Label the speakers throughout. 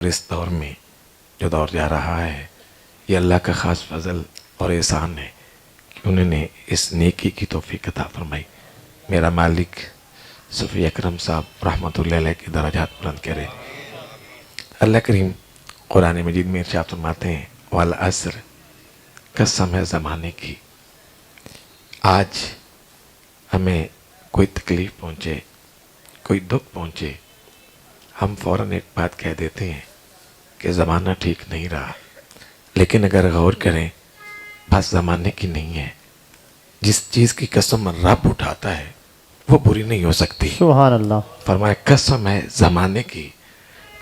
Speaker 1: इस दौर में जो दौर जा रहा है, ये अल्लाह का ख़ास फजल और एहसान है कि उन्होंने इस नेकी की तौफीक अता फरमाई। मेरा मालिक सूफी अकरम साहब रहमतुल्लाह अलैह की दराजात बुलंद करे। अल्लाह करीम कुरान मजीद में इरशाद फरमाते हैं, वल असर, कसम है ज़माने की। आज हमें कोई तकलीफ़ पहुँचे, कोई दुख पहुँचे, हम फ़ौरन एक बात कह देते हैं कि ज़माना ठीक नहीं रहा। लेकिन अगर गौर करें, बात ज़माने की नहीं है। जिस चीज़ की कसम रब उठाता है वो बुरी नहीं हो सकती।
Speaker 2: सुभान अल्लाह।
Speaker 1: फरमाया कसम है ज़माने की।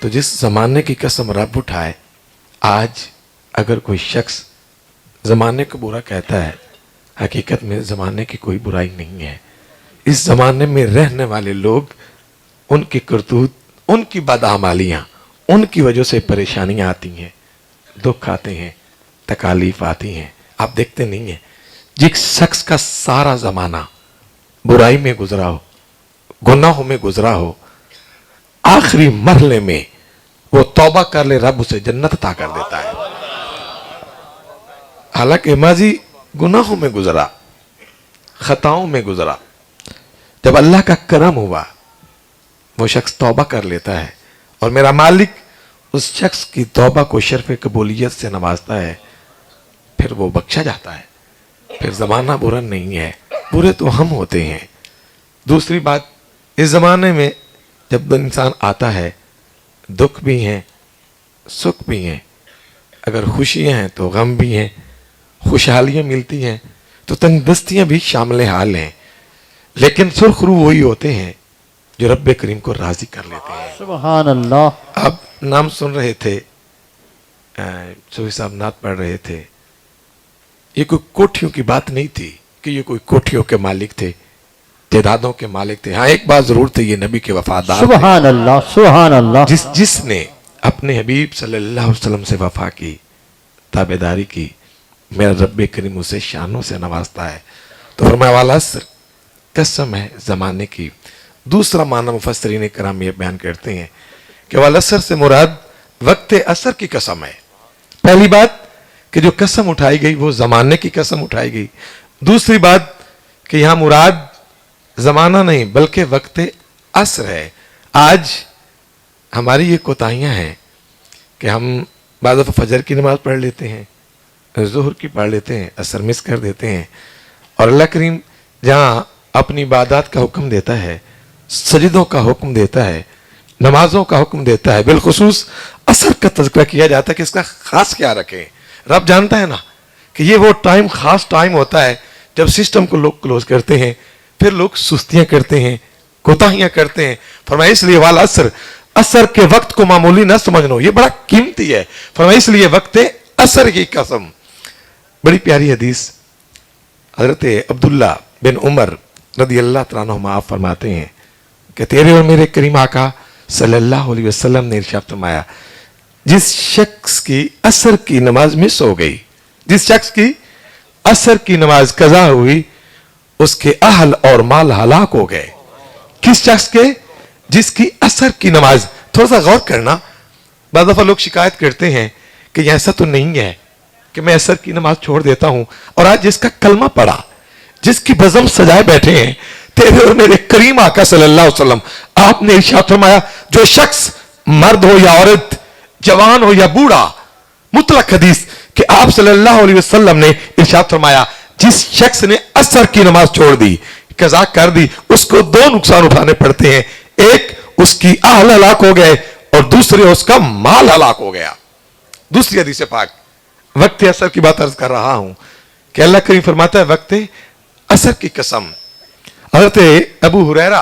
Speaker 1: तो जिस ज़माने की कसम रब उठाए, आज अगर कोई शख्स ज़माने को बुरा कहता है, हकीकत में ज़माने की कोई बुराई नहीं है। इस ज़माने में रहने वाले लोग, उनकी करतूत, उनकी बदआमालियाँ, उनकी वजह से परेशानियाँ आती हैं, दुख आते हैं, तकालीफ आती हैं। आप देखते नहीं हैं, जिस शख्स का सारा ज़माना बुराई में गुजरा हो, गुनाहों में गुजरा हो, आखिरी मरहले में वो तौबा कर ले, रब उसे जन्नत अता कर देता है। हालांकि माजी गुनाहों में गुजरा, खताओं में गुजरा, जब अल्लाह का करम हुआ वो शख्स तौबा कर लेता है और मेरा मालिक उस शख्स की तौबा को शर्फ कबूलियत से नवाजता है, फिर वो बख्शा जाता है। फिर ज़माना बुरा नहीं है, बुरे तो हम होते हैं। दूसरी बात, इस ज़माने में जब इंसान आता है, दुख भी हैं, सुख भी हैं। अगर खुशियाँ हैं तो गम भी हैं, खुशहालियाँ मिलती हैं तो तंगदस्तियाँ भी शामिल हाल हैं। लेकिन सुरखरू वही होते हैं जो रब्बे करीम को राज़ी कर लेते हैं।
Speaker 2: सुभान अल्लाह।
Speaker 1: आप नाम सुन रहे थे, सूफी साहब नात पढ़ रहे थे। ये कोई कोठियों की बात नहीं थी कि ये कोई कोठियों के मालिक थे, जायदादों के मालिक थे। हाँ, एक बात जरूर थी, ये नबी के वफादार थे।
Speaker 2: सुभान अल्लाह, सुभान अल्लाह।
Speaker 1: जिसने अपने हबीब सल्लल्लाहु अलैहि वसल्लम से वफा की, ताबेदारी की, मेरा रब्बे करीम उसे शानों से नवाजता है। तो फरमाया वाला असर, कसम है ज़माने की। दूसरा माना मुफस्सिरीन किराम ये बयान करते हैं कि वाला असर से मुराद वक्त असर की कसम है। पहली बात कि जो कसम उठाई गई वो ज़माने की कसम उठाई गई। दूसरी बात कि यहाँ मुराद ज़माना नहीं बल्कि वक्त असर है। आज हमारी ये कोताहियाँ हैं कि हम बाद दफ़ा फजर की नमाज़ पढ़ लेते हैं, ज़ुहर की पढ़ लेते हैं, असर मिस कर देते हैं। और अल्लाह करीम जहाँ अपनी इबादत का हुक्म देता है, सजदों का हुक्म देता है, नमाजों का हुक्म देता है, बिलखुसूस असर का तज़किरा किया जाता है कि इसका खास क्या रखें। रब जानता है ना कि ये वो टाइम, खास टाइम होता है जब सिस्टम को लोग क्लोज करते हैं, फिर लोग सुस्तियाँ करते हैं, कोताहियाँ करते हैं। फरमाया इसलिए वाला असर, असर के वक्त को मामूली ना समझनो, ये बड़ा कीमती है। फरमाया इसलिए वक्त असर की कसम। बड़ी प्यारी हदीस हज़रत अब्दुल्ला बिन उमर रदी अल्लाह तआला अन्हुमा आप फरमाते हैं कि तेरे और मेरे करीम आका सल्लल्लाहु अलैहि वसल्लम ने इरशाद फरमाया, जिस शख्स की असर की नमाज मिस हो गई, जिस शख्स की असर की नमाज कज़ा हुई, उसके अहल और माल हलाक हो गए। किस शख्स के? जिसकी असर की नमाज। थोड़ा सा गौर करना, बाद दफा लोग शिकायत करते हैं कि ऐसा तो नहीं है कि मैं असर की नमाज छोड़ देता हूं, और आज जिसका कलमा पड़ा, जिसकी बज़म सजाए बैठे हैं तेरे और मेरे करीम आका सल्लल्लाहु अलैहि वसल्लम, आपने इरशाद फरमाया, जो शख्स मर्द हो या औरत, जवान हो या बूढ़ा, मुतलक हदीस कि आप सल्लल्लाहु अलैहि वसल्लम ने इरशाद फरमाया, जिस शख्स ने असर की नमाज छोड़ दी, कज़ा कर दी, उसको दो नुकसान उठाने पड़ते हैं। एक, उसकी अहल हलाक हो गए, और दूसरे, उसका माल हलाक हो गया। दूसरी हदीस पाक, वक्त असर की बात अर्ज कर रहा हूं कि अल्लाह करीम फरमाता है, वक्त असर की कसम। हज़रत अबू हुरैरा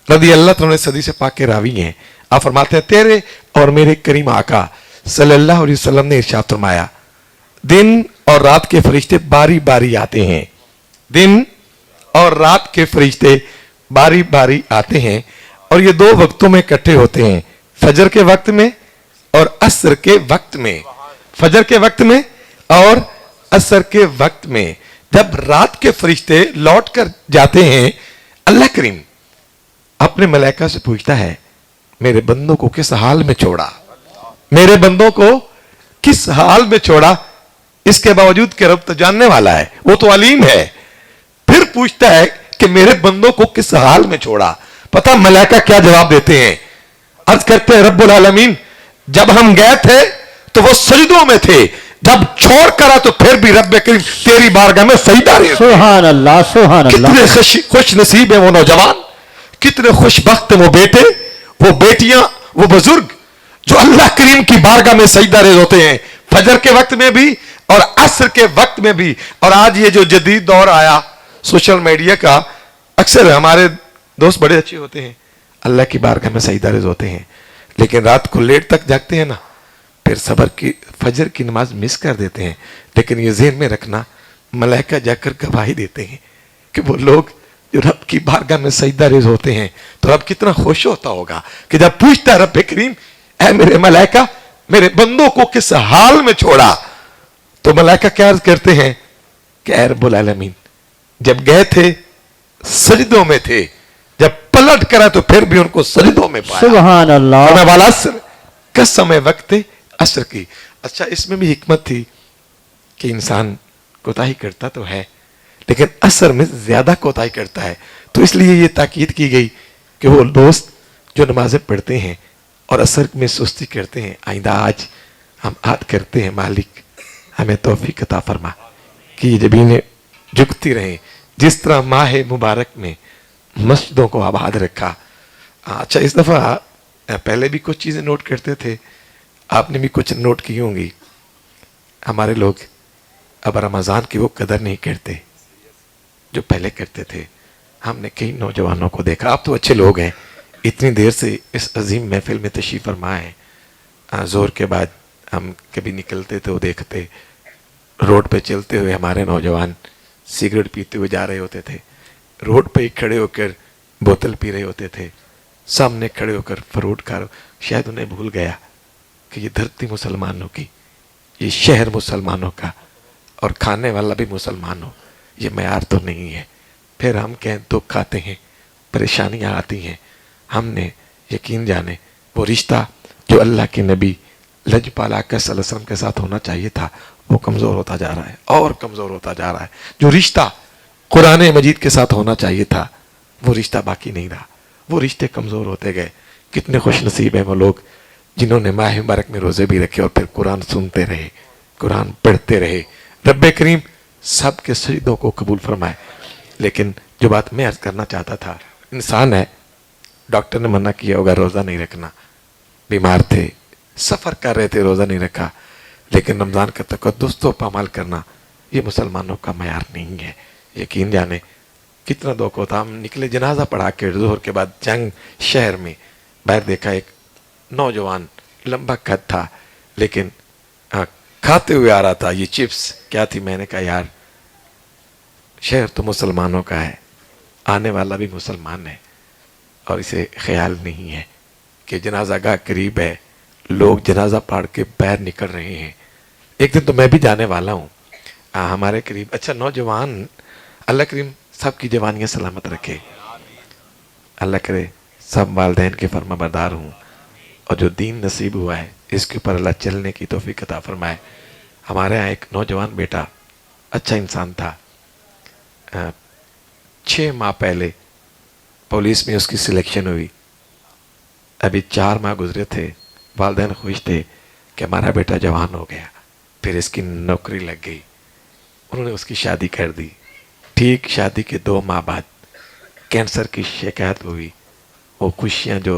Speaker 1: रज़ी अल्लाह तआला अन्हु हदीस पाक के रावी हैं। आप फरमाते हैं, तेरे और मेरे करीम आका सल्लल्लाहु अलैहि वसल्लम ने इरशाद फरमाया, दिन और रात के फरिश्ते बारी बारी आते हैं। दिन और रात के फरिश्ते बारी बारी आते हैं, और ये दो वक्तों में इकट्ठे होते हैं, फजर के वक्त में और असर के वक्त में। फजर के वक्त में और असर के वक्त में। जब रात के फरिश्ते लौट कर जाते हैं, अल्लाह करीम अपने मलाइका से पूछता है, मेरे बंदों को किस हाल में छोड़ा, मेरे बंदों को किस हाल में छोड़ा, इसके बावजूद कि रब तो जानने वाला है, वो तो अलीम है। फिर पूछता है कि मेरे बंदों को किस हाल में छोड़ा। पता मलाइका क्या जवाब देते हैं? अर्ज करते हैं रब्बुल आलमीन, जब हम गए थे तो वो सजदों में थे, जब छोड़ करा तो फिर भी रब्बे करीम तेरी बारगाह में सजदा रहे।
Speaker 2: सुभान अल्लाह, सुभान अल्लाह।
Speaker 1: कितने खुश नसीब है वो नौजवान, कितने खुशबख्त वो बेटे, वो बेटियां, वो बुजुर्ग जो अल्लाह करीम की बारगाह में सजदा रेज़ होते हैं, फजर के वक्त में भी और असर के वक्त में भी। और आज ये जो जदीद दौर आया सोशल मीडिया का, अक्सर हमारे दोस्त बड़े अच्छे होते हैं, अल्लाह की बारगाह में सजदा रेज़ होते हैं, लेकिन रात को लेट तक जागते हैं ना, फिर सबर की फजर की नमाज मिस कर देते हैं। लेकिन ये ज़हन में रखना, मलाइका जाकर गवाही देते हैं कि वो लोग जो रब की बारगाह में सजदा रेज़ होते हैं, तो रब कितना खुश होता होगा कि जब पूछता है रब करीम, ऐ मेरे मलाइका, मेरे बंदों को किस हाल में छोड़ा, तो मलाइका क्या अर्ज करते हैं कि ऐ रब्बुल आलमीन, जब गए थे सजदों में थे, जब पलट करा तो फिर भी उनको सजदों में पाया।
Speaker 2: सुभान अल्लाह।
Speaker 1: वाला असर का समय वक्त असर की। अच्छा, इसमें भी हिकमत थी कि इंसान कोताही करता तो है, लेकिन असर में ज्यादा कोताही करता है, तो इसलिए ये ताकीद की गई कि वो दोस्त जो नमाजें पढ़ते हैं और असर में सुस्ती करते हैं, आइंदा आज हम याद करते हैं, मालिक हमें तौफीक अता फरमा कि ये जबीनें झुकती रहें, जिस तरह माह मुबारक में मस्जिदों को आबाद रखा। अच्छा, इस दफ़ा पहले भी कुछ चीज़ें नोट करते थे, आपने भी कुछ नोट की होंगी। हमारे लोग अब रमज़ान की वो कदर नहीं करते जो पहले करते थे। हमने कई नौजवानों को देखा, आप तो अच्छे लोग हैं, इतनी देर से इस अजीम महफिल में तशरीफ़ फरमा है। ज़ोर के बाद हम कभी निकलते तो देखते रोड पे चलते हुए हमारे नौजवान सिगरेट पीते हुए जा रहे होते थे, रोड पे ही खड़े होकर बोतल पी रहे होते थे, सामने खड़े होकर फ्रूट खा रहे। शायद उन्हें भूल गया कि ये धरती मुसलमानों की, ये शहर मुसलमानों का, और खाने वाला भी मुसलमान हो, ये मयार तो नहीं है। फिर हम कहें दुख आते हैं, परेशानियां आती हैं, हमने यकीन जाने वो रिश्ता जो अल्लाह के नबी लजपाल आका सल्लल्लाहु अलैहि वसल्लम के साथ होना चाहिए था, वो कमज़ोर होता जा रहा है और कमज़ोर होता जा रहा है। जो रिश्ता कुरान मजीद के साथ होना चाहिए था, वो रिश्ता बाकी नहीं रहा, वो रिश्ते कमज़ोर होते गए। कितने खुश नसीब हैं वो लोग जिन्होंने माह मुबारक में रोज़े भी रखे और फिर कुरान सुनते रहे, कुरान पढ़ते रहे। रब्बे करीम सब के सजदों को कबूल फरमाए। लेकिन जो बात मैं अर्ज करना चाहता था, इंसान है, डॉक्टर ने मना किया होगा रोज़ा नहीं रखना, बीमार थे, सफ़र कर रहे थे, रोज़ा नहीं रखा, लेकिन रमज़ान का तक़द्दुस तो पामाल करना ये मुसलमानों का मयार नहीं है। यकीन जाने कितना दुख होता। हम निकले जनाजा पढ़ा के ज़ोहर के बाद जंग शहर में, बाहर देखा एक नौजवान लंबा कद था, लेकिन खाते हुए आ रहा था ये चिप्स क्या थी। मैंने कहा यार शहर तो मुसलमानों का है, आने वाला भी मुसलमान है, और इसे ख्याल नहीं है कि जनाजा गाह करीब है, लोग जनाजा पढ़ के बाहर निकल रहे हैं। एक दिन तो मैं भी जाने वाला हूँ हमारे करीब। अच्छा, नौजवान, अल्लाह करीम सबकी जवानियाँ सलामत रखे, अल्लाह करे सब वालिदैन के फर्मा बरदार हूँ, और जो दीन नसीब हुआ है इसके ऊपर अल्लाह चलने की तौफीक अता फरमाए। हमारे यहाँ एक नौजवान बेटा अच्छा इंसान था, 6 माह पहले पुलिस में उसकी सिलेक्शन हुई, अभी 4 माह गुजरे थे, वालिदैन खुश थे कि हमारा बेटा जवान हो गया, फिर इसकी नौकरी लग गई, उन्होंने उसकी शादी कर दी। ठीक शादी के 2 माह बाद कैंसर की शिकायत हुई। वो खुशियाँ जो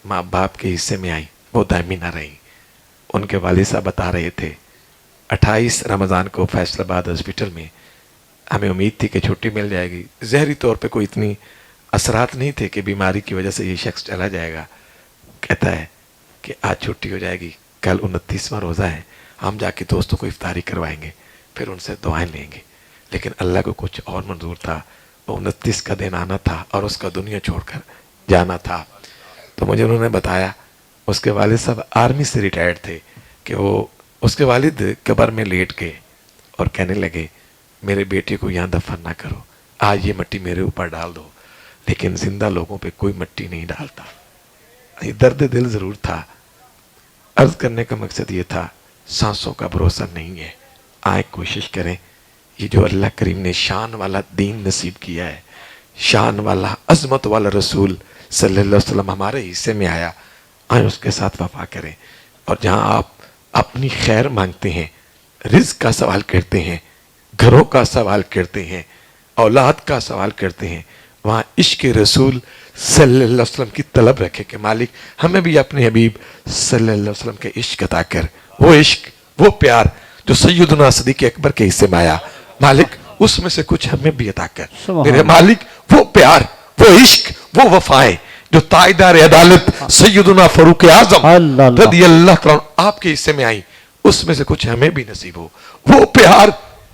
Speaker 1: माँ बाप के हिस्से में आई वो दायमी ना रही। उनके वालिद साहब बता रहे थे 28 रमज़ान को फैसलाबाद हॉस्पिटल में हमें उम्मीद थी कि छुट्टी मिल जाएगी। ज़हरी तौर पे कोई इतनी असरात नहीं थे कि बीमारी की वजह से ये शख्स चला जाएगा। कहता है कि आज छुट्टी हो जाएगी, कल 29वां रोज़ा है, हम जाके दोस्तों को इफ्तारी करवाएंगे, फिर उनसे दुआएं लेंगे। लेकिन अल्लाह को कुछ और मंजूर था, वो 29 का दिन आना था और उसका दुनिया छोड़कर जाना था। तो मुझे उन्होंने बताया उसके वालिद साहब आर्मी से रिटायर्ड थे कि वो उसके वालिद कब्र में लेट गए और कहने लगे मेरे बेटे को यहाँ दफन ना करो, आज ये मिट्टी मेरे ऊपर डाल दो, लेकिन जिंदा लोगों पे कोई मिट्टी नहीं डालता। ये दर्द दिल ज़रूर था। अर्ज करने का मकसद ये था, सांसों का भरोसा नहीं है। आए कोशिश करें, ये जो अल्लाह करीम ने शान वाला दीन नसीब किया है, शान वाला अजमत वाला रसूल सल्लल्लाहु अलैहि वसल्लम हमारे हिस्से में आया, आए उसके साथ वफा करें। और जहां आप अपनी खैर मांगते हैं, रिज़्क का सवाल करते हैं, घरों का सवाल करते हैं, औलाद का सवाल करते हैं, वहाँ इश्क रसूल सल्लल्लाहु अलैहि वसल्लम की तलब रखे कि मालिक हमें भी अपने हबीब सल्लल्लाहु अलैहि वसल्लम के इश्क अता कर। वो इश्क, वो प्यार जो सैयदना सिद्दीक़ अकबर के हिस्से में आया, मालिक उसमें से कुछ हमें भी अता कर। मेरे मालिक वो प्यार, वो इश्क, वो वफाएं जो ताइदार अदालत सैयदना फारूक आजम रज़ी अल्लाह तआला अन्हु आपके हिस्से में आई, उसमें से कुछ हमें भी नसीब हो। वो प्यार,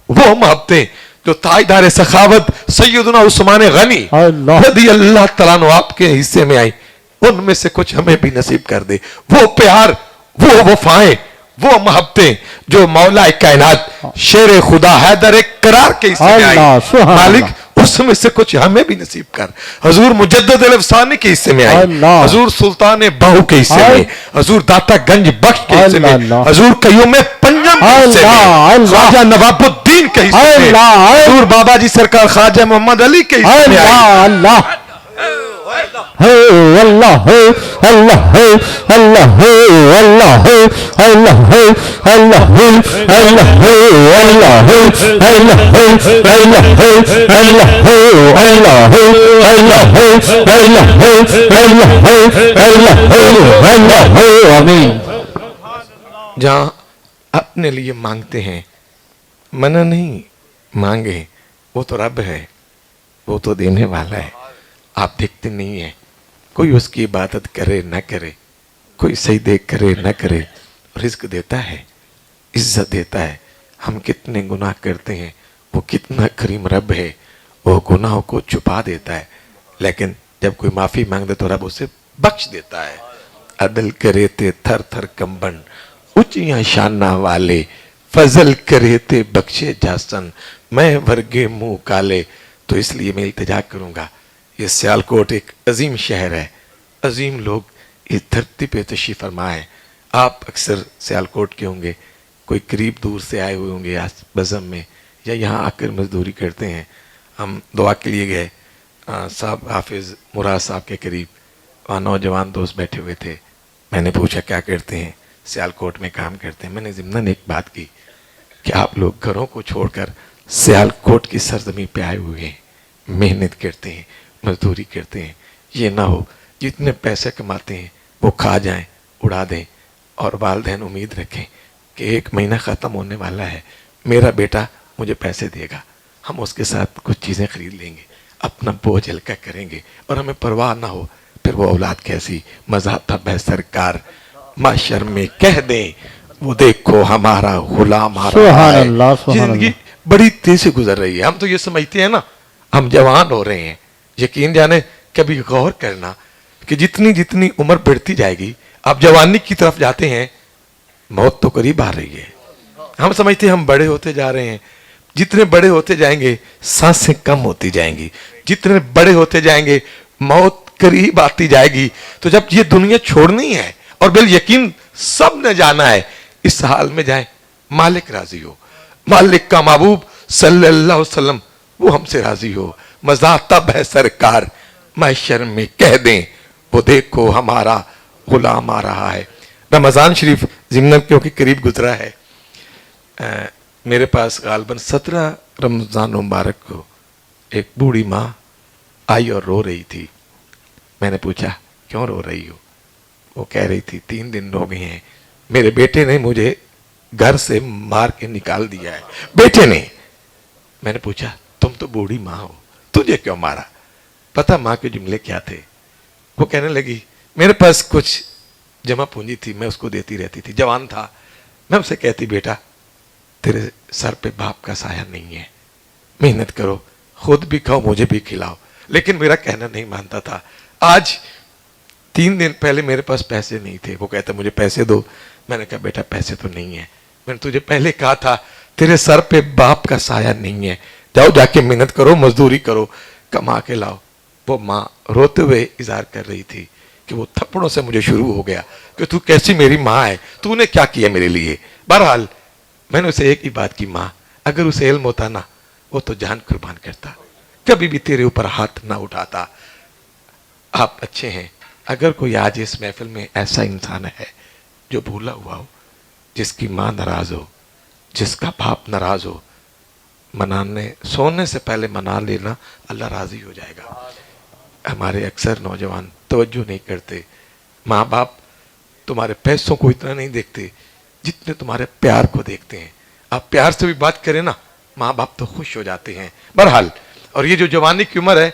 Speaker 1: वो मोहब्बतें जो ताइदार सखावत सैयदना उस्मान गनी रज़ी अल्लाह तआला अन्हु आपके हिस्से में आई, उनमें से कुछ हमें भी नसीब कर दे। वो प्यार, वो वफाएं, वो मोहब्बतें जो मौला कायनात शेर खुदा हैदर करार के हिस्से में आई, मालिक उसमें से कुछ हमें भी नसीब कर। हजूर मुजद्दिद अल-अफ़सानी के हिस्से में आई, हजूर सुल्तान बाहू के हिस्से में, हजूर दाता गंज बख्श के हिस्से में, हजूर कयूम पंजम के हिस्से में, ख्वाजा नवाबुद्दीन के हिस्से में, हजूर बाबा जी सरकार ख्वाजा मोहम्मद अली के हिस्से में आई।
Speaker 2: अल्लाह है, अल्लाह है, अल्लाह है, अल्लाह है, अल्लाह है, अल्लाह है, अल्लाह है, अल्लाह है, अल्लाह है, अल्लाह है, अल्लाह है, अल्लाह है, अल्लाह है, अल्लाह है, अल्लाह है, अल्लाह है, अल्लाह है, आमीन।
Speaker 1: जहां अपने लिए मांगते हैं, मना नहीं मांगे, वो तो रब है, वो तो देने वाला है। आप देखते नहीं है, कोई उसकी इबादत करे न करे, कोई सजदे करे न करे, रिज़्क देता है, इज्जत देता है। हम कितने गुनाह करते हैं, वो कितना करीम रब है, वो गुनाहों को छुपा देता है, लेकिन जब कोई माफ़ी मांगते तो रब उसे बख्श देता है। अदल करे ते थर थर कंबन, ऊंचियां शाना वाले, फजल करे ते बख्शे जासन, मैं वर्गे मुंह काले। तो इसलिए मैं इल्तिजा करूंगा, ये सियालकोट एक अजीम शहर है, अजीम लोग इस धरती पे तशरीफ़ फरमाए। आप अक्सर सियालकोट के होंगे, कोई करीब दूर से आए हुए होंगे आस बज़म में, या यहाँ आकर मजदूरी करते हैं। हम दुआ के लिए गए, साहब हाफिज़ मुराद साहब के करीब, वहाँ नौजवान दोस्त बैठे हुए थे। मैंने पूछा क्या करते हैं? सियालकोट में काम करते हैं। मैंने ज़िम्नन एक बात की कि आप लोग घरों को छोड़कर सियालकोट की सरजमी पे आए हुए हैं, मेहनत करते हैं, मजदूरी करते हैं। ये ना हो जितने पैसे कमाते हैं वो खा जाएं, उड़ा दें, और वालिदैन उम्मीद रखें कि एक महीना ख़त्म होने वाला है, मेरा बेटा मुझे पैसे देगा, हम उसके साथ कुछ चीज़ें खरीद लेंगे, अपना बोझ हल्का करेंगे, और हमें परवाह ना हो फिर वो औलाद कैसी। मज़हब है सरकार माशर में कह दें, वो देखो हमारा गुलाम आ रहा है। जिंदगी बड़ी तेज से गुजर रही है। हम तो ये समझते हैं ना, हम जवान हो रहे हैं। यकीन जाने कभी गौर करना कि जितनी जितनी उम्र बढ़ती जाएगी, आप जवानी की तरफ जाते हैं, मौत तो करीब आ रही है। हम समझते हैं हम बड़े होते जा रहे हैं, जितने बड़े होते जाएंगे सांसें कम होती जाएंगी, जितने बड़े होते जाएंगे मौत करीब आती जाएगी। तो जब ये दुनिया छोड़नी है और बिल यकीन सब ने जाना है, इस हाल में जाए मालिक राजी हो, मालिक का महबूब सल्लल्लाहु अलैहि वसल्लम वो हमसे राजी हो। मज़ा तब है सरकार महशर में कह दें, वो देखो हमारा गुलाम आ रहा है। रमज़ान शरीफ ज़िम्नन क्योंकि करीब गुजरा है, मेरे पास गालबन 17 रमज़ान मुबारक को एक बूढ़ी माँ आई और रो रही थी। मैंने पूछा क्यों रो रही हो? वो कह रही थी 3 दिन हो गए हैं, मेरे बेटे ने मुझे घर से मार के निकाल दिया है, बेटे ने। मैंने पूछा तुम तो बूढ़ी माँ हो, तुझे क्यों मारा? पता माँ के जुमले क्या थे? वो कहने लगी मेरे पास कुछ जमा पूंजी थी, मैं उसको देती रहती थी, जवान था। मैं उसे कहती बेटा तेरे सर पे बाप का साया नहीं है, मेहनत करो, खुद भी खाओ मुझे भी खिलाओ। लेकिन मेरा कहना नहीं मानता था। आज 3 दिन पहले मेरे पास पैसे नहीं थे, वो कहता मुझे पैसे दो। मैंने कहा बेटा पैसे तो नहीं है, मैंने तुझे पहले कहा था तेरे सर पे बाप का साया नहीं है, जाओ जाके मेहनत करो, मजदूरी करो, कमा के लाओ। वो माँ रोते हुए इजहार कर रही थी کہ وہ تھپڑوں سے مجھے شروع ہو گیا کہ تو کیسی میری ماں ہے, تو نے کیا کیا میرے لیے. بہرحال میں نے اسے ایک ہی بات کی, ماں اگر اسے علم ہوتا نا وہ تو جان قربان کرتا, کبھی بھی تیرے اوپر ہاتھ نہ اٹھاتا. آپ اچھے ہیں, اگر کوئی آج اس محفل میں ایسا انسان ہے جو بھولا ہوا ہو, جس کی ماں ناراض ہو, جس کا باپ ناراض ہو, منانے سونے سے پہلے منا لینا, اللہ راضی ہو جائے گا. ہمارے اکثر نوجوان توجہ نہیں کرتے, ماں باپ تمہارے پیسوں کو اتنا نہیں دیکھتے جتنے تمہارے پیار کو دیکھتے ہیں. آپ پیار سے بھی بات کریں نا, ماں باپ تو خوش ہو جاتے ہیں. بہرحال, اور یہ جو جوانی کی عمر ہے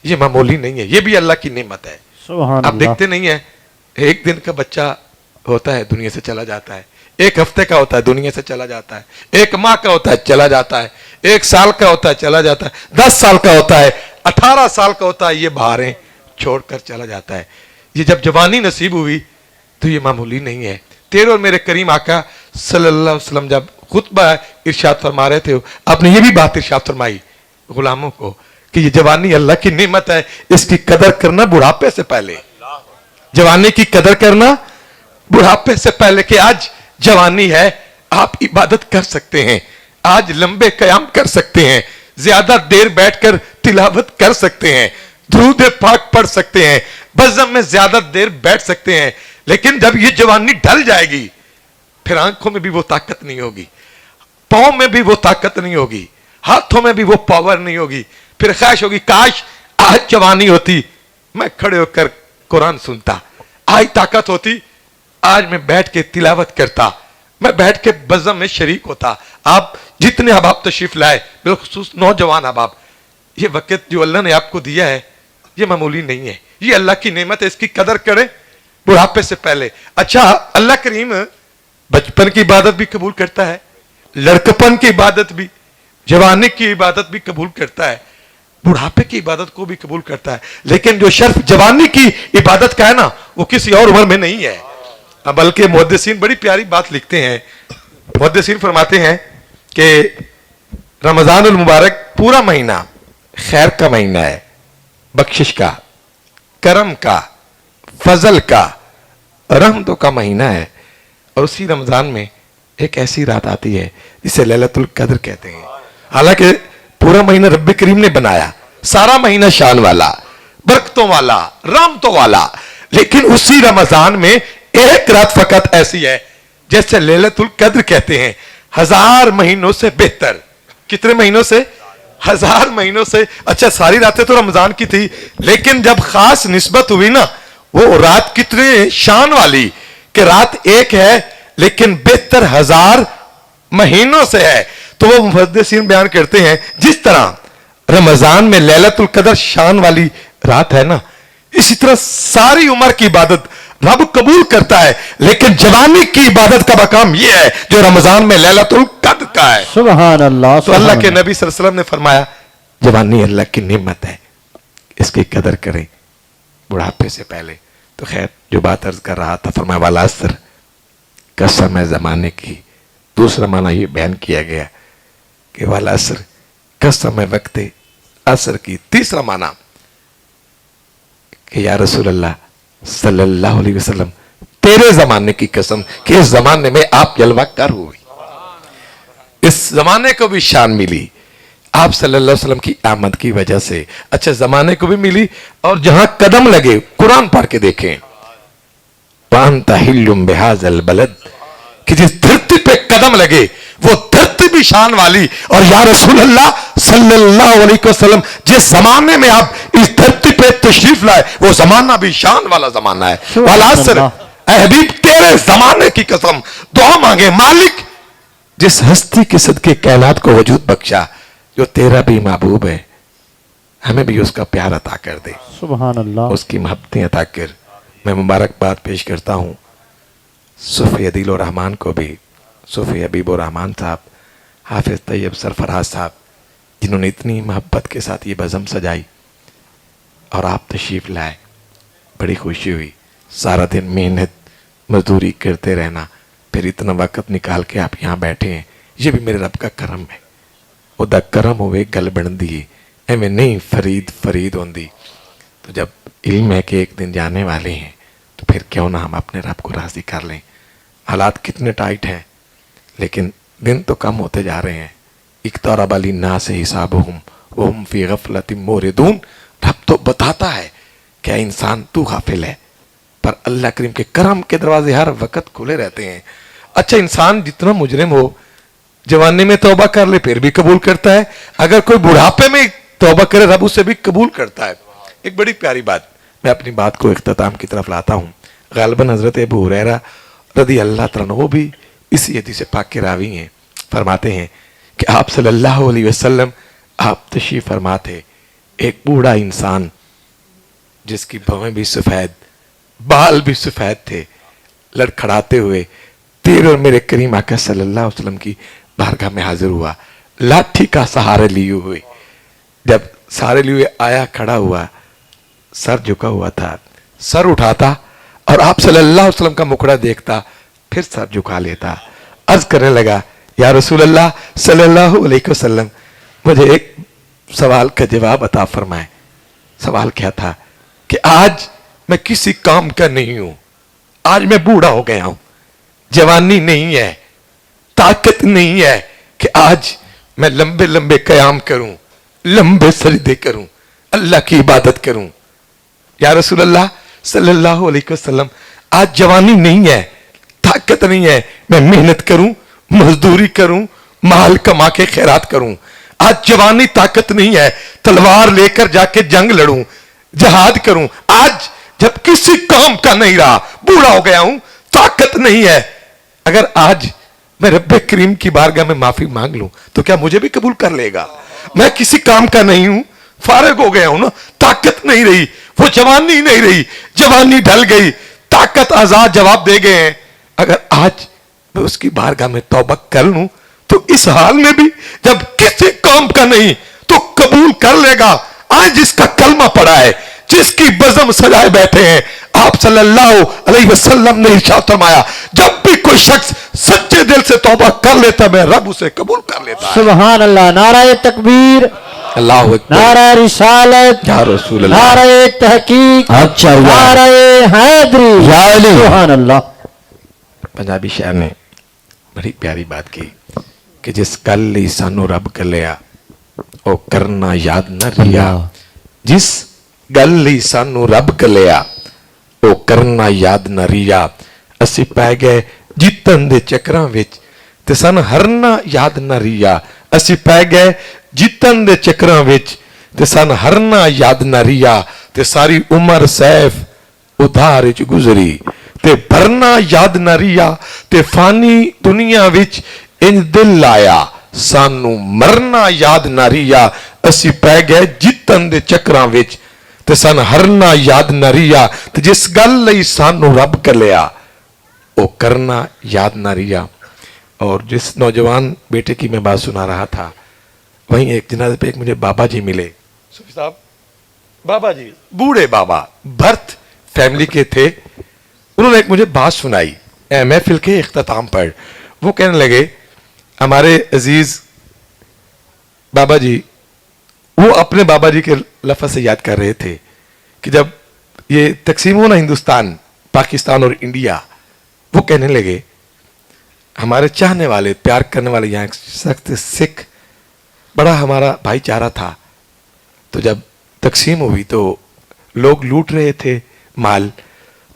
Speaker 1: یہ معمولی نہیں ہے, یہ بھی اللہ کی نعمت ہے.
Speaker 2: سبحان
Speaker 1: آپ
Speaker 2: اللہ.
Speaker 1: دیکھتے نہیں ہیں, ایک دن کا بچہ ہوتا ہے دنیا سے چلا جاتا ہے, ایک ہفتے کا ہوتا ہے دنیا سے چلا جاتا ہے, ایک ماہ کا ہوتا ہے چلا جاتا ہے, ایک سال کا ہوتا ہے چلا جاتا ہے, 10 سال کا ہوتا ہے, 18 سال کا ہوتا ہے, یہ بہاریں چھوڑ کر چلا جاتا ہے. یہ جب جوانی نصیب ہوئی تو یہ معمولی نہیں ہے. تیرے اور میرے کریم آقا صلی اللہ علیہ وسلم جب خطبہ ارشاد فرما رہے تھے, آپ نے یہ بھی بات ارشاد فرمائی غلاموں کو کہ یہ جوانی اللہ کی نعمت ہے, اس کی قدر کرنا بڑھاپے سے پہلے. جوانی کی قدر کرنا بڑھاپے سے پہلے, کہ آج جوانی ہے, آپ عبادت کر سکتے ہیں, آج لمبے قیام کر سکتے ہیں, زیادہ دیر بیٹھ کر تلاوت کر سکتے ہیں, درود پاک پڑھ سکتے ہیں, بزم میں زیادہ دیر بیٹھ سکتے ہیں. لیکن جب یہ جوانی ڈھل جائے گی پھر آنکھوں میں بھی وہ طاقت نہیں ہوگی, پاؤں میں بھی وہ طاقت نہیں ہوگی, ہاتھوں میں بھی وہ پاور نہیں ہوگی. پھر خواہش ہوگی کاش آج جوانی ہوتی, میں کھڑے ہو کر قرآن سنتا, آج طاقت ہوتی آج میں بیٹھ کے تلاوت کرتا, میں بیٹھ کے بزم میں شریک ہوتا. آپ جتنے احباب تشریف لائے, بالخصوص نوجوان احباب, یہ وقت جو اللہ نے آپ کو دیا ہے یہ معمولی نہیں ہے, یہ اللہ کی نعمت ہے, اس کی قدر کریں بڑھاپے سے پہلے. اچھا, اللہ کریم بچپن کی عبادت بھی قبول کرتا ہے, لڑکپن کی عبادت بھی, جوانی کی عبادت بھی قبول کرتا ہے, بڑھاپے کی عبادت کو بھی قبول کرتا ہے. لیکن جو شرف جوانی کی عبادت کا ہے نا وہ کسی اور عمر میں نہیں ہے. بلکہ محدثین بڑی پیاری بات لکھتے ہیں. محدثین فرماتے ہیں کہ رمضان المبارک پورا مہینہ خیر کا مہینہ ہے, بخشش کا, کرم کا, فضل کا, رحمتوں کا مہینہ ہے. اور اسی رمضان میں ایک ایسی رات آتی ہے جسے لیلۃ القدر کہتے ہیں. حالانکہ پورا مہینہ رب کریم نے بنایا, سارا مہینہ شان والا, برکتوں والا, رحمتوں والا, لیکن اسی رمضان میں ایک رات فقط ایسی ہے جیسے لیلۃ القدر کہتے ہیں, 1000 مہینوں سے بہتر. کتنے مہینوں سے؟ 1000 مہینوں سے. اچھا, ساری راتیں تو رمضان کی تھی, لیکن جب خاص نسبت ہوئی نا, وہ رات کتنے شان والی کہ رات ایک ہے لیکن بہتر 1000 مہینوں سے ہے. تو وہ محدثین بیان کرتے ہیں جس طرح رمضان میں لیلۃ القدر شان والی رات ہے نا, اسی طرح ساری عمر کی عبادت رب قبول کرتا ہے, لیکن جوانی کی عبادت کا مقام یہ ہے جو رمضان میں لیلۃ القدر کا ہے.
Speaker 2: سبحان اللہ.
Speaker 1: تو اللہ کے نبی صلی اللہ علیہ وسلم نے فرمایا جوانی اللہ کی نعمت ہے, اس کی قدر کریں بڑھاپے سے پہلے. تو خیر, جو بات عرض کر رہا تھا, فرمایا والعصر, قسم ہے زمانے کی. دوسرا معنی یہ بیان کیا گیا کہ والعصر, قسم ہے وقت عصر کی. تیسرا معنی کہ یا رسول اللہ صلی اللہ علیہ وسلم, تیرے زمانے کی قسم کہ اس زمانے میں آپ جلوہ گر ہوئی, اس زمانے کو بھی شان ملی آپ صلی اللہ علیہ وسلم کی آمد کی وجہ سے. اچھا, زمانے کو بھی ملی, اور جہاں قدم لگے قرآن پڑھ کے دیکھیں, وَأَنْتَ حِلٌّ بِهَذَا الْبَلَدِ, کہ جس دھرتی پہ قدم لگے وہ دھرتی بھی شان والی. اور یا رسول اللہ صلی اللہ علیہ وسلم, جس زمانے میں آپ اس دھرتی پہ تشریف لائے وہ زمانہ بھی شان والا زمانہ ہے. والعصر, اے حبیب تیرے زمانے کی قسم. دعا مانگے, مالک جس ہستی کے صدقے کائنات کو وجود بخشا, جو تیرا بھی محبوب ہے, ہمیں بھی اس کا پیار عطا کر دے,
Speaker 2: سبحان اللہ.
Speaker 1: اس کی محبتیں عطا کر. میں مبارکباد پیش کرتا ہوں صوفی عدیل الرحمان کو بھی, صوفی حبیب الرحمان صاحب, حافظ طیب سرفراز صاحب, جنہوں نے اتنی محبت کے ساتھ یہ بزم سجائی اور آپ تشریف لائے. بڑی خوشی ہوئی. سارا دن محنت مزدوری کرتے رہنا, پھر اتنا وقت نکال کے آپ یہاں بیٹھے ہیں, یہ بھی میرے رب کا کرم ہے. وہ دا کرم ہوئے گل بن دی, ایویں نہیں فرید فرید ہوندی. تو جب علم ہے کہ ایک دن جانے والے ہیں, تو پھر کیوں نہ ہم اپنے رب کو راضی کر لیں. حالات کتنے ٹائٹ ہیں لیکن دن تو کم ہوتے جا رہے ہیں. اقترب للناس حسابهم وهم فی غفلۃ موردون. رب تو بتاتا ہے کہ انسان تو غافل ہے، پر اللہ کریم کے کرم کے دروازے ہر وقت کھلے رہتے ہیں. اچھا انسان جتنا مجرم ہو جوانی میں توبہ کر لے پھر بھی قبول کرتا ہے، اگر کوئی بڑھاپے میں توبہ کرے رب اسے بھی قبول کرتا ہے. ایک بڑی پیاری بات، میں اپنی بات کو اختتام کی طرف لاتا ہوں. غالباً حضرت ابو ہریرہ رضی اللہ تعالیٰ عنہ وہ بھی اسی حدیث پاک کے راوی ہیں. فرماتے ہیں کہ آپ صلی اللہ علیہ وسلم آپ تشریف فرما تھے. ایک بوڑھا انسان جس کی بھویں بھی سفید بال بھی سفید تھے لڑکھڑاتے ہوئے تیرے اور میرے کریم آقا صلی اللہ علیہ وسلم کی بارگاہ میں حاضر ہوا، لاٹھی کا سہارا لیے ہوئے. جب سہارے لیے ہوئے آیا، کھڑا ہوا، سر جھکا ہوا تھا، سر اٹھاتا اور آپ صلی اللہ علیہ وسلم کا مکھڑا دیکھتا پھر سر جھکا لیتا. عرض کرنے لگا یا رسول اللہ صلی اللہ علیہ وسلم مجھے ایک سوال کا جواب عطا فرمائے. سوال کیا تھا کہ آج میں کسی کام کا نہیں ہوں، آج میں بوڑھا ہو گیا ہوں، جوانی نہیں ہے، طاقت نہیں ہے کہ آج میں لمبے لمبے قیام کروں، لمبے سجدے کروں، اللہ کی عبادت کروں. یا رسول اللہ صلی اللہ علیہ وسلم آج جوانی نہیں ہے، طاقت نہیں ہے، میں محنت کروں، مزدوری کروں، مال کما کے خیرات کروں. آج جوانی طاقت نہیں ہے، تلوار لے کر جا کے جنگ لڑوں، جہاد کروں. آج جب کسی کام کا نہیں رہا، بوڑھا ہو گیا ہوں، طاقت نہیں ہے، اگر آج میں رب کریم کی بارگاہ میں معافی مانگ لوں تو کیا مجھے بھی قبول کر لے گا؟ میں کسی کام کا نہیں ہوں، فارغ ہو گیا ہوں نا، طاقت نہیں رہی، وہ جوانی نہیں رہی، جوانی ڈھل گئی، طاقت آزاد جواب دے گئے ہیں. اگر آج میں اس کی بارگاہ میں توبہ کر لوں تو اس حال میں بھی جب کسی کام کا نہیں تو قبول کر لے گا. آج جس کا کلمہ پڑا ہے، جس کی بزم سجائے بیٹھے ہیں، آپ صلی اللہ علیہ وسلم نے ارشاد فرمایا جب بھی کوئی شخص سچے دل سے توبہ کر لیتا میں رب اسے قبول کر لیتا ہے.
Speaker 2: سبحان اللہ. نعرہ تکبیر،
Speaker 1: اللہ اکبر،
Speaker 2: نعرہ رسالت،
Speaker 1: یا رسول اللہ،
Speaker 2: نعرہ تحقیق، نعرہ حیدری. سبحان اللہ.
Speaker 1: پنجابی شاعر نے بڑی پیاری بات کی کہ جس گل لئی سانو رب گلیا او کرنا یاد نہ ریا. جس گل لئی سانو رب گلیا او کرنا یاد نہ ریا. اسی پہ گئے جیتن دے چکراں وچ تے سن ہرنا یاد نہ ریا. اسی پہ گئے جیتن دے چکراں وچ تے سن ہرنا یاد نہ ریا. تے ساری عمر سیف ادھار وچ گزری تے بھرنا یاد نہ ریا. تے فانی دنیا وچ انج دل لایا سانو مرنا یاد نہ ریا. اسی پہ گئے جیتن دے چکراں وچ تے سن ہرنا یاد نہ ریا. تے جس گل لئی سانو رب گلیا او کرنا یاد نہ ریا. اور جس نوجوان بیٹے کی میں بات سنا رہا تھا وہیں ایک جنازے پہ ایک مجھے بابا جی ملے. صوفی صاحب بابا جی بوڑھے بابا برتھ فیملی کے تھے. انہوں نے ایک مجھے بات سنائی محفل کے اختتام پر. وہ کہنے لگے ہمارے عزیز بابا جی، وہ اپنے بابا جی کے لفظ سے یاد کر رہے تھے کہ جب یہ تقسیم ہو نا ہندوستان پاکستان اور انڈیا، وہ کہنے لگے ہمارے چاہنے والے پیار کرنے والے یہاں ایک سخت سکھ بڑا ہمارا بھائی چارہ تھا. تو جب تقسیم ہوئی تو لوگ لوٹ رہے تھے مال،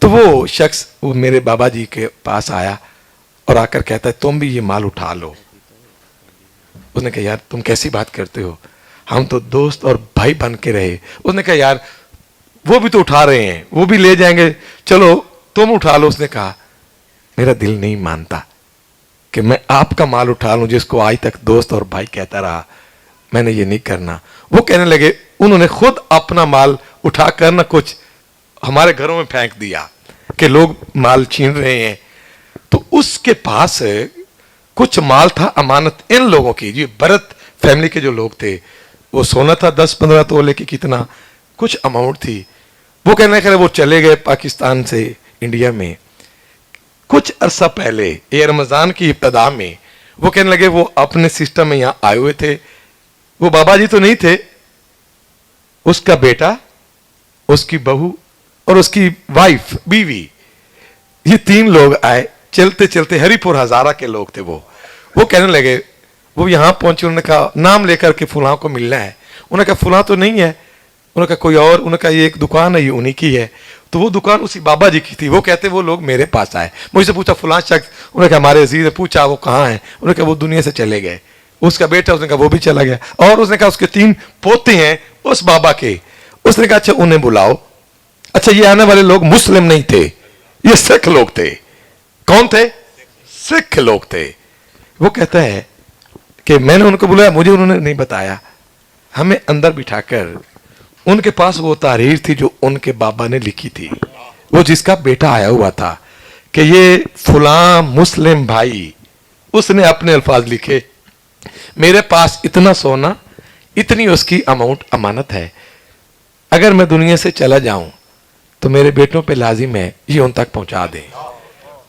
Speaker 1: تو وہ شخص وہ میرے بابا جی کے پاس آیا اور آ کر کہتا ہے تم بھی یہ مال اٹھا لو. اس نے کہا یار تم کیسی بات کرتے ہو، ہم تو دوست اور بھائی بن کے رہے. اس نے کہا یار وہ بھی تو اٹھا رہے ہیں، وہ بھی لے جائیں گے، چلو تم اٹھا لو. اس نے کہا میرا دل نہیں مانتا کہ میں آپ کا مال اٹھا لوں جس کو آج تک دوست اور بھائی کہتا رہا. میں نے یہ نہیں کرنا. وہ کہنے لگے انہوں نے خود اپنا مال اٹھا کر نہ کچھ ہمارے گھروں میں پھینک دیا کہ لوگ مال چھین رہے ہیں. تو اس کے پاس کچھ مال تھا امانت ان لوگوں کی، یہ برت فیملی کے جو لوگ تھے. وہ سونا تھا 10-15 تولے کی کتنا کچھ اماؤنٹ تھی. وہ کہنے لگے وہ چلے گئے پاکستان سے انڈیا میں. کچھ عرصہ پہلے یہ رمضان کی ابتدا میں وہ کہنے لگے وہ اپنے سسٹم میں یہاں آئے ہوئے تھے. وہ بابا جی تو نہیں تھے، اس کا بیٹا، اس کی بہو اور اس کی وائف بیوی ये 3 लोग आए, चलते चलते हरिपुर हजारा के लोग थे। वो कहने लगे, वो यहाँ पहुंचे, उन्होंने कहा नाम लेकर के फुलां को मिलना है। उन्होंने कहा फुलां तो नहीं है, उन्होंने कहा कोई और, उन्होंने कहा ये एक दुकान है, ये उन्हीं की है। तो वो दुकान उसी बाबा जी की थी। वो कहते वो लोग मेरे पास आए, मुझसे पूछा फुलां शख्स, उन्होंने कहा हमारे अजीज ने पूछा वो कहाँ है, उन्होंने कहा वो दुनिया से चले गए। उसका बेटा, उसने कहा वो भी चला गया। और उसने कहा उसके 3 पोते हैं उस बाबा के। उसने कहा अच्छा उन्हें बुलाओ। अच्छा ये आने वाले लोग मुस्लिम नहीं थे, ये सिख लोग थे। कौन थे? सिख लोग थे। वो कहता है कि मैंने उनको बुलाया, मुझे उन्होंने नहीं बताया। हमें अंदर बिठाकर उनके पास वो तारीर थी जो उनके बाबा ने लिखी थी, वो जिसका बेटा आया हुआ था कि ये फुलां मुस्लिम भाई, उसने अपने अल्फाज लिखे, मेरे पास इतना सोना, इतनी उसकी अमाउंट अमानत है, अगर मैं दुनिया से चला जाऊं तो मेरे बेटों पे लाजिम है ये उन तक पहुंचा दें।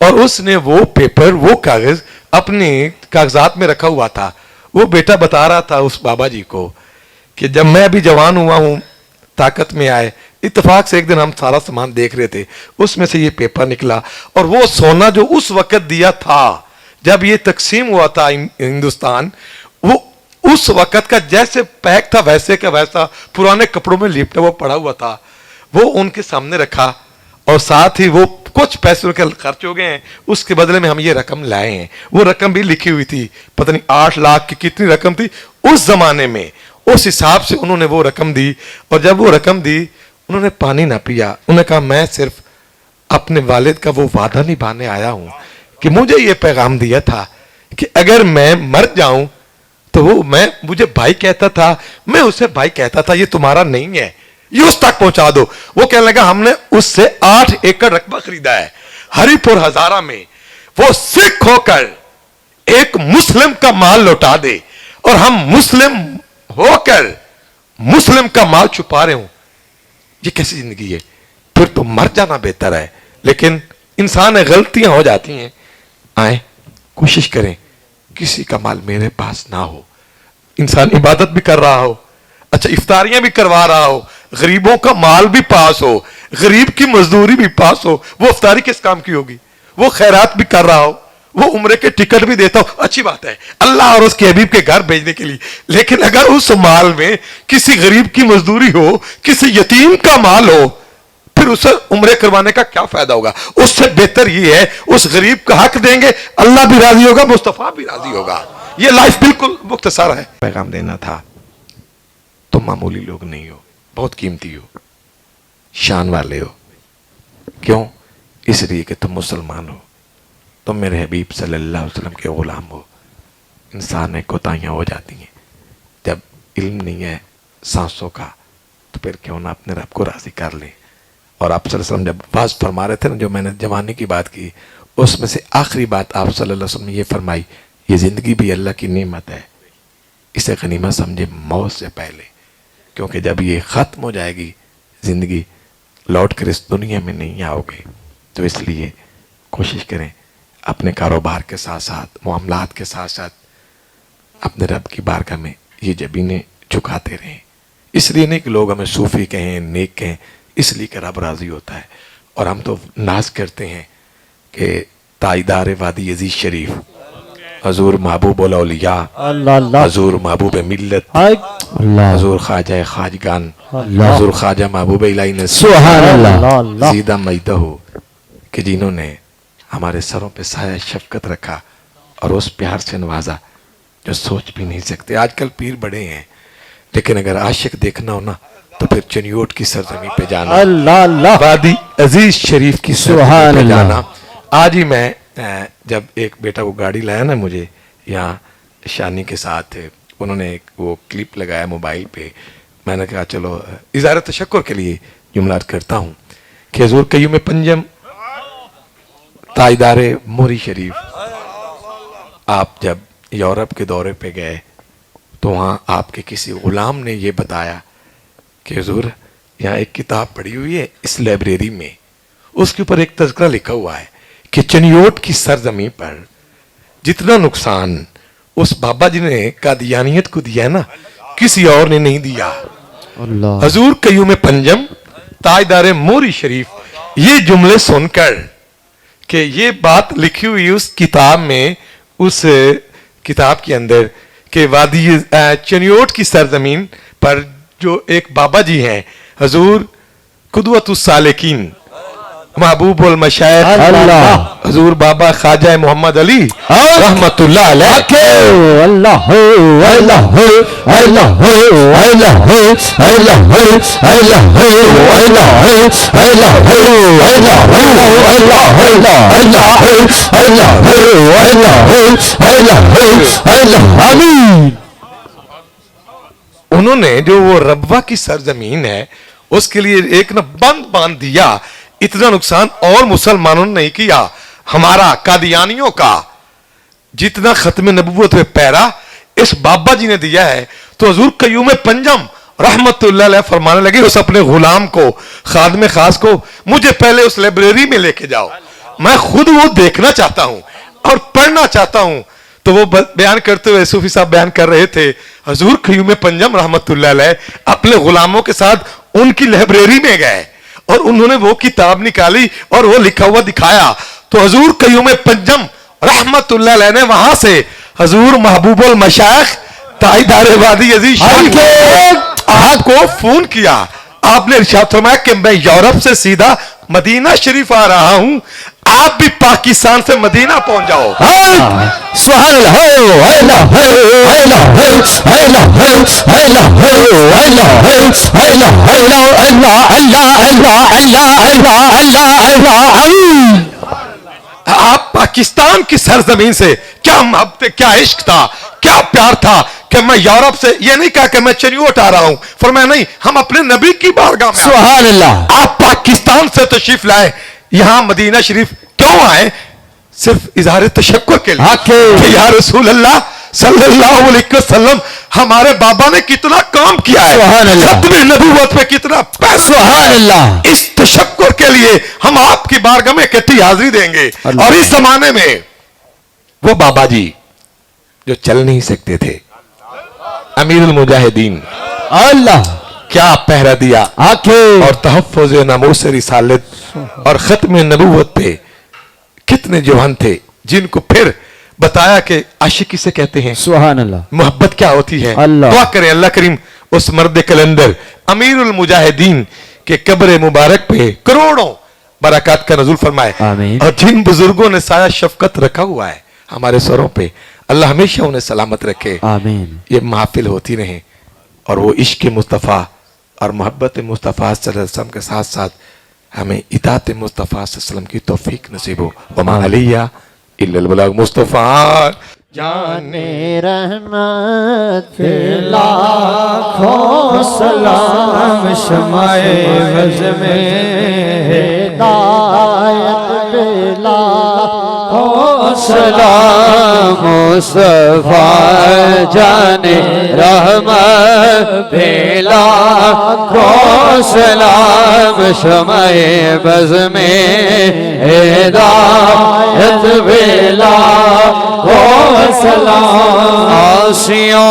Speaker 1: और उसने वो पेपर, वो कागज अपने कागजात में रखा हुआ था। वो बेटा बता रहा था उस बाबा जी को कि जब मैं अभी जवान हुआ हूं, ताकत में आए, इत्तेफाक से एक दिन हम सारा सामान देख रहे थे, उसमें से ये पेपर निकला। और वो सोना जो उस वक्त दिया था, जब ये तकसीम हुआ था हिंदुस्तान, वो उस वक्त का जैसे पैक था वैसे का वैसा पुराने कपड़ों में लिपटा वो पड़ा हुआ था। वो उनके सामने रखा और साथ ही वो कुछ पैसे उनके खर्च हो गए हैं, उसके बदले में हम ये रकम लाए हैं। वो रकम भी लिखी हुई थी, पता नहीं 8 लाख की कितनी रकम थी उस जमाने में। उस हिसाब से उन्होंने वो रकम दी। और जब वो रकम दी, उन्होंने पानी ना पिया। उन्होंने कहा मैं सिर्फ अपने वालिद का वो वादा निभाने आया हूं कि मुझे ये पैगाम दिया था कि अगर मैं मर जाऊं तो वो मुझे भाई कहता था, मैं उसे भाई कहता था, ये तुम्हारा नहीं है, ये उस तक पहुंचा दो। वो कहने लगा हमने उससे 8 एकड़ रकबा खरीदा है हरिपुर हजारा में, वो सिख होकर एक मुस्लिम का माल लौटा दे और हम मुस्लिम होकर मुस्लिम का माल छुपा रहे हूं, ये कैसी जिंदगी है? फिर तो मर जाना बेहतर है। लेकिन इंसान है, गलतियां हो जाती हैं। आए कोशिश करें किसी का माल मेरे पास ना हो। इंसान इबादत भी कर रहा हो, अच्छा इफ्तारियां भी करवा रहा हो, गरीबों का माल भी पास हो, गरीब की मजदूरी भी पास हो, वो इफ्तारी किस काम की होगी? वो खैरात भी कर रहा हो, वो उम्रे के टिकट भी देता हो, अच्छी बात है अल्लाह और उसके हबीब के घर भेजने के लिए। लेकिन अगर उस माल में किसी गरीब की मजदूरी हो, किसी यतीम का माल हो, फिर उसे उम्रे करवाने का क्या फायदा होगा? उससे बेहतर ये है उस गरीब का हक देंगे, अल्लाह भी राजी होगा, मुस्तफा भी राजी होगा। ये लाइफ बिल्कुल मुख्तसर है। पैगाम देना था, तुम मामूली लोग नहीं हो, बहुत कीमती हो, शान वाले हो। क्यों? इसलिए कि तुम मुसलमान हो, तुम मेरे हबीब सल्लल्लाहु अलैहि वसल्लम के गुलाम हो। इंसान में कोताहियां हो जाती हैं, जब इल्म नहीं है सांसों का तो फिर क्यों ना अपने रब को राजी कर ले। और आप सल्लल्लाहु अलैहि वसल्लम जब वाज फरमा रहे थे ना, जो मैंने जवानी की बात की, उसमें से आखिरी बात आप सल्लल्लाहु अलैहि वसल्लम ने ये फरमाई, ये जिंदगी भी अल्लाह की नेमत है, इसे गनीमत समझे मौत से पहले, क्योंकि जब ये खत्म हो जाएगी जिंदगी, लौट कर इस दुनिया में नहीं आओगे। तो इसलिए कोशिश करें अपने कारोबार के साथ साथ, मामलात के साथ साथ अपने रब की बारगाह में ये जबीनें झुकाते रहें। इसलिए नहीं कि लोग हमें सूफी कहें, नेक कहें, इसलिए कि रब राजी होता है। और हम तो नाज करते हैं कि ताईदार वादी अजीज शरीफ, हजूर महबूब औलिया, हजूर महबूब मिल्लत, हजूर ख्वाजा खाजगान, हजूर ख्वाजा महबूब इलाही ने जीदा मैदा हो कि जिन्होंने हमारे सरों पे साया शफकत रखा और उस प्यार से नवाजा जो सोच भी नहीं सकते। आजकल पीर बड़े हैं, लेकिन अगर आशिक देखना हो ना तो फिर चनियोट की सरजमी पे जाना, वादी अजीज शरीफ की सरजमी पे जाना। आज ही मैं जब एक बेटा को गाड़ी लाया ना मुझे यहाँ शानी के साथ, उन्होंने एक वो क्लिप लगाया मोबाइल पे, मैंने कहा चलो इज़ारे तशक्कुर के लिए जुमलात करता हूँ कि हजूर कय्यूम पंजम ताईदारे मोरी शरीफ, आप जब यूरोप के दौरे पे गए तो वहाँ आपके किसी गुलाम ने ये बताया कि हुजूर यहाँ एक किताब पड़ी हुई है इस लाइब्रेरी में, उसके ऊपर एक तज़किरा लिखा हुआ है कि चनियोट की सरजमी पर जितना नुकसान उस बाबा जी ने कादियानियत को दिया है ना, किसी और ने नहीं दिया। हजूर कय्यूम पंजम ताजदार मोरी शरीफ ये जुमले सुनकर कि ये बात लिखी हुई उस किताब में, उस किताब के अंदर कि वादी चनियोट की सरजमीन पर जो एक बाबा जी हैं, हजूर कुदवतुस सालिकीन महबूबुल मशाइख
Speaker 2: अल्लाह
Speaker 1: हजूर बाबा ख्वाजा मोहम्मद अली रहमतुल्लाह अलैह
Speaker 2: अल्लाह अल्लाह अल्लाह अल्लाह अल्लाह।
Speaker 1: उन्होंने जो वो रब्वा की सरजमीन है उसके लिए एक न बंद बांध दिया। इतना नुकसान और मुसलमानों ने नहीं किया। हमारा कादियानियों का जितना खत्म नबूवत में पैरा इस बाबा जी ने दिया है। तो हजूर कयूम पंजम रहमतुल्लाह अलैह फरमाने लगे उस अपने गुलाम को, खादमे खास को, मुझे पहले उस लाइब्रेरी में लेके जाओ, मैं खुद वो देखना चाहता हूं और पढ़ना चाहता हूं। तो वो बयान करते हुए सूफी साहब बयान कर रहे थे, हजूर कयूम पंजम रहमतुल्लाह अलैह अपने गुलामों के साथ उनकी लाइब्रेरी में गए और उन्होंने वो किताब निकाली और वो लिखा हुआ दिखाया। तो हजूर कयूम पंजम रहमतुल्लाह अलैह ने वहां से हजूर महबूबुल मशाइख ताईदार वादी अजीज आपको फोन किया। आपने इरशाद फरमाया कि मैं यूरोप से सीधा मदीना शरीफ आ रहा हूं, आप भी पाकिस्तान से मदीना पहुंच जाओ। आप पाकिस्तान की सरजमीन से क्या मोहब्बत, क्या इश्क था, क्या प्यार था कि मैं यूरोप से, ये नहीं कहा कि मैं चनियोट आ रहा हूं, फरमाया नहीं, हम अपने नबी की बारगाह में।
Speaker 2: सुभान अल्लाह।
Speaker 1: आप पाकिस्तान से तशरीफ लाए, यहां मदीना शरीफ क्यों आए? सिर्फ इजहार तशक्कुर के लिए कि या रसूल अल्लाह सल्लल्लाहु अलैहि वसल्लम हमारे बाबा ने कितना काम किया है, खत्म नबूवत पे कितना पैसा, इस तशक्कुर के लिए हम आपकी बारगाह में इकट्ठी हाजिरी देंगे। और इस जमाने में वो बाबा जी जो चल नहीं सकते थे, अमीरुल मुजाहिदीन,
Speaker 2: अल्लाह
Speaker 1: क्या पहरा दिया
Speaker 2: आंखें
Speaker 1: और तहफ़्फ़ुज़ नमूस रिसालत और खत्म नबूवत पे कितने जवान थे जिनको फिर बताया कि आशिकी से कहते हैं,
Speaker 2: सुभान अल्लाह,
Speaker 1: मोहब्बत क्या होती है।
Speaker 2: अल्लाह।
Speaker 1: दुआ करें अल्लाह करीम उस मर्द कलंदर अमीरुल मुजाहिदीन के कब्र मुबारक पे करोड़ों बरकत का नज़ुल फरमाए।
Speaker 2: आमीन।
Speaker 1: और जिन बुजुर्गों ने साया शफकत रखा हुआ है हमारे सरों पे, अल्लाह हमेशा उन्हें सलामत रखे।
Speaker 2: आमीन।
Speaker 1: ये महफिल होती रहे और वो इश्क मुस्तफ़ा और मोहब्बत मुस्तफ़ा सल्लल्लाहु अलैहि वसल्लम के साथ साथ हमें इताअत मुस्तफ़ा सल्लल्लाहु अलैहि वसल्लम की तौफीक नसीब हो। वमा अलैया इल्लल बलाग। मुस्तफ़ा
Speaker 2: जाने रहमत लाखों सलाम शमाए वज़ में हिदायत बिला लाखों सलाम मुस्तफा जाने रहमत बिला लाखों सलाम शमाए वज़ में हिदायत बिला सलाम आसिया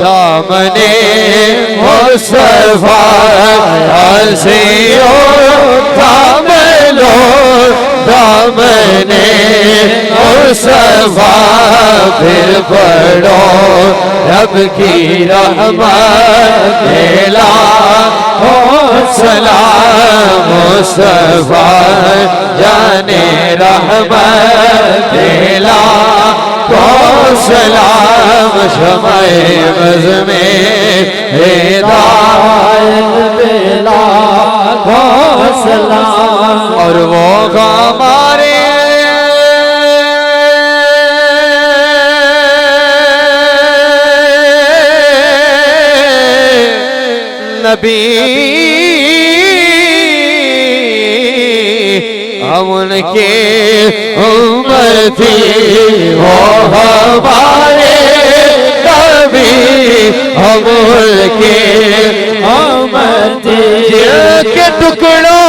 Speaker 2: दामने मुस्तफा आसिया थामलो दामने मुस्तफा फिर पढ़ो रब की रहमत मिला हो सलाम मुस्तफा जाने रहमत मिला हो सलाम शमाए वज़ में हिदायत मिला हो सलाम। और वो हमारे नबी हम उनके उम्र थी, वो हमारे नबी हम उनके उम्र थी। के टुकड़ों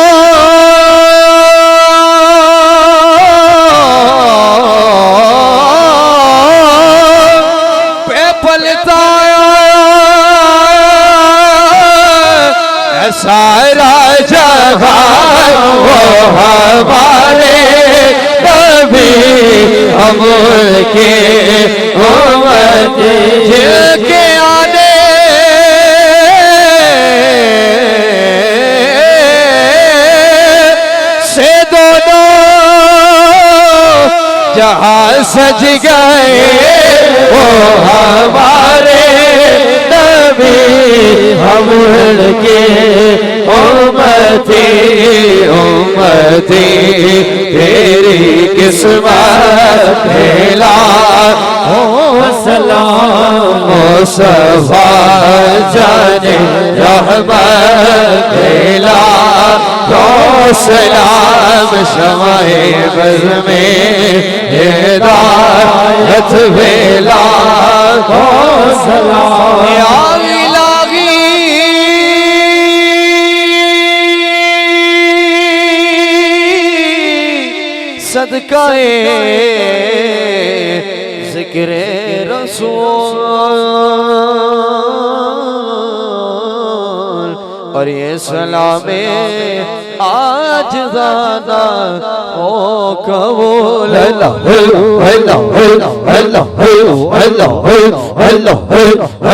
Speaker 2: سارا جہاں وہ ہمارے نبی ہم کے امت جن کے آنے سے دونوں جہاں سج گئے وہ ہمارے نبی ہم کے امتی تیری قسمت پھیلا سلام مصطفیٰ جانے رحمت پھیلا تو سلام شمع بز میں ہدایت پھیلا تو سلام یا صدقہ ذکر رسول اور یہ سلام آج زیادہ او قبول اللہ اللہ اللہ اللہ اللہ اللہ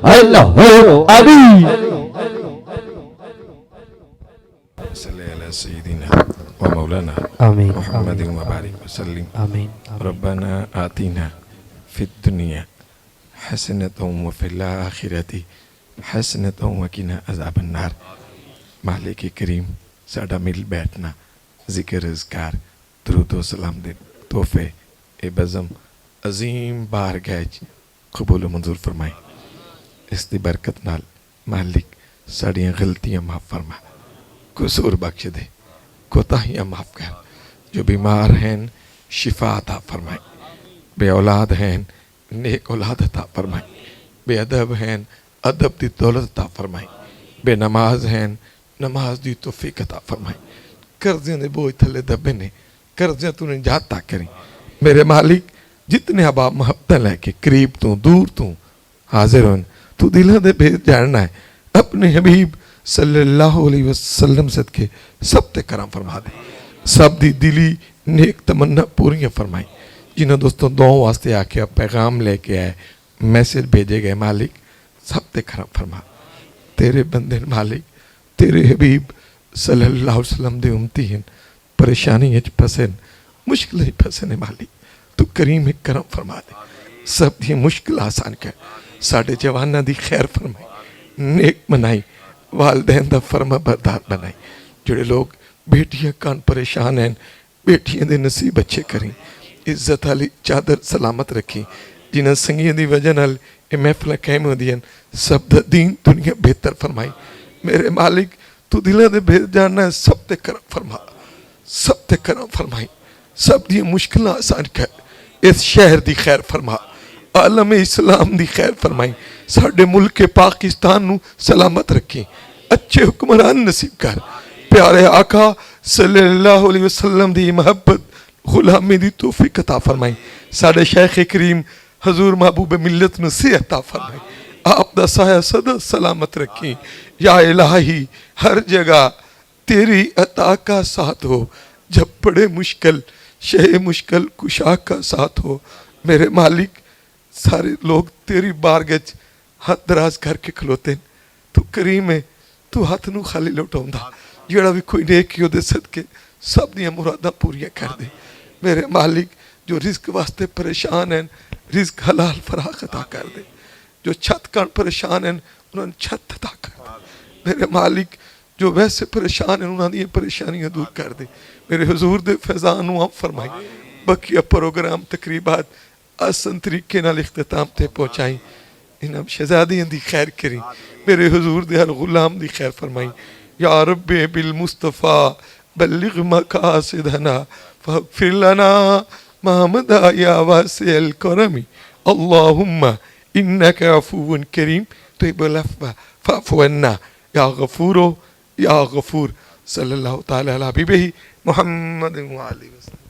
Speaker 2: اللہ
Speaker 1: صلی علی سیدنا و مولانا محمد وبارک وسلم ربنا آتینا فی الدنیا حسنة وفی الآخرة حسنة وقنا عذاب النار. مالک کریم ساڈا مل بیٹھنا ذکر اذکار درود و سلام دے تحفے اے بزم عظیم بارگاہ قبول و منظور فرمائے. اس دی برکت نال مالک ساڑیاں غلطیاں معاف فرما، قصور بخش دے، کوتاہیاں معاف کر. جو بیمار ہیں شفا عطا فرمائے، بے اولاد ہیں نیک اولاد عطا فرمائے، بے ادب ہیں ادب دی دولت عطا فرمائے، بے نماز ہیں نماز دی توفیق عطا فرمائے. قرضیاں دے بوجھ تھلے دبے نے، قرضیاں تو نجات عطا کریں. میرے مالک جتنے احباب محبت لے کے قریب تو دور تو حاضر ہوں، تو دلوں دے بھیج جاننا ہے اپنے حبیب صلی اللہ علیہ وسلم صدقے سب تے کرم فرما دے. سب دی دلی نیک تمنا پوریاں فرمائی. جنہوں دوستوں دعاؤں واسطے آکے پیغام لے کے آئے میسیج بھیجے گئے مالک سب تے کرم فرما. تیرے بندے مالک تیرے حبیب صلی اللہ علیہ وسلم دے امتی ہیں، پریشانی اچ پسن مشکل ہی پسن مالک تو کریم ایک کرم فرما دے. سب دی مشکل آسان کر، ساڑھے جوانہ دی خیر فرمائی، نیک منائی، والدین دا فرما بردار بنائی. جڑے لوگ بیٹیاں کان پریشان ہیں بیٹیاں دے نصیب اچھے کریں، عزت علی چادر سلامت رکھیں. جنہاں سنگیاں دی وجہ نال اے محفلہ قائم ہو دیاں سب دا دین دنیا بہتر فرمائی. میرے مالک تو دلوں دے بھیج جاننا ہے سب تے کرم فرما، سب تے کرم فرمائی. سب دی مشکلیں آسان کر، اس شہر دی خیر فرما، عالم اسلام دی خیر فرمائی. ساڑھے ملک پاکستان نو سلامت رکھیں، اچھے حکمران نصیب کر. پیارے آقا صلی اللہ علیہ وسلم دی محبت غلامی دی توفیق عطا فرمائی. ساڑھے شیخ کریم حضور محبوب ملت نو صحت عطا فرمائی. آپ دا سایہ صدا سلامت رکھیں. یا الہی ہر جگہ تیری عطا کا ساتھ ہو، جب بڑے مشکل شہ مشکل کشا کا ساتھ ہو. میرے مالک سارے لوگ تیری بارگاہ ہاتھ دراز کر کے کھلوتے ہیں، تو کریم ہے، تو ہاتھ نو خالی لوٹاؤں دا. جڑا بھی کوئی نیکیوں دے صدقے سب دیاں مراداں پوریاں کر دے. میرے مالک جو رزق واسطے پریشان ہیں رزق حلال فراخ عطا کر دے. جو چھت کان پریشان ہیں انہوں نے چھت عطا کر دے. میرے مالک جو ویسے پریشان ہیں انہوں نے پریشانیاں دور کر دے. میرے حضور دے فیضان آپ فرمائی. بقیہ پروگرام تقریبات آسان طریقے نال اختتام تے پہنچائیں انہم شہزادیاں دی خیر کریں، میرے حضور دے ہر غلام دی خیر فرمائیں۔ یا رب بالمصطفیٰ بلغ مقاصدنا فاغفر لنا ما مدى يا واسع الكرم اللهم إنك عفو كريم تحب العفو فاعف عنا يا غفور يا غفور صلی اللہ تعالی علی حبیبہ محمد وآلہ وسلم.